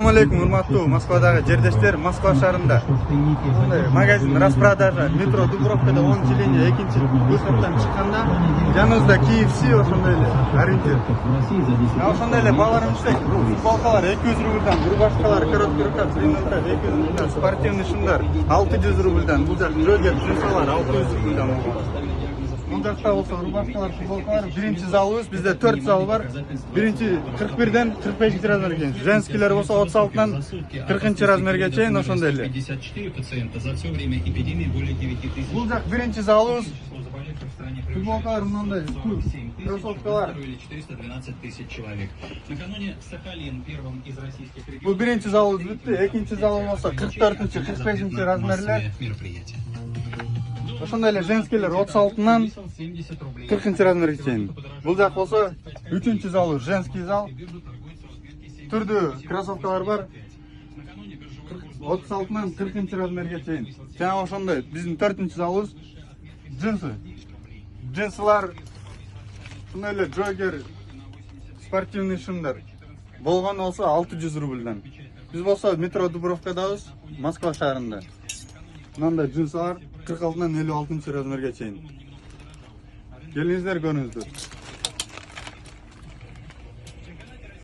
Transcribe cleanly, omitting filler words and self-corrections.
Assalamu alaikum, урматтуу Москвадагы жердештер. Москва шаарында магазин распродажа метро Дубровкада 10 линия 2-көшөттөн чыкканда жаныбызда KFC ошондой эле ориентир. Ошондой эле баларым иштейт. Футболкалар 200 рубльдан, рубашкалар короткий рукав 300 рубльдан, спортивный шумдар 600 рубльдан, бул жак жогер джинсалар 600 рубльдан. Бул жакта болсо рубашкалар, футболкалар биринчи залыбыз, бизде 4 зал бар. Биринчи 41ден 45 размерге чейин. Женскийлер болсо 36-тан 40 размерге чейин ошондой эле. 54 пациента за все время эпидемии более 9 тысяч. Бул жак биринчи залыбыз. Футболкалар мындай, кроссовкалар 412 тысяч человек. Накануне Сахалин первым из российских регионов. Бул биринчи залыбыз бүтү. Экинчи зал болсо 44-45 размерлер. Мероприятие. Ошондой эле женскийлер 36-нан 40 размерге чейин. Бул жак болсо 3-чү зал, женский зал. Түрдүү кроссовкалар бар. 36-нан 40 размерге чейин. Жана ошондой биздин 4-чү залыбыз джинсы. Джинсылар ушундай эле джогер, спортивный шумдар. Болгону болсо 600 рубльдан. Биз болсо метро Дубровкадабыз, Москва шаарында. Мындай джинсылар 46-нан 56 размерге чейин. Келиңиздер, көрүңүздөр.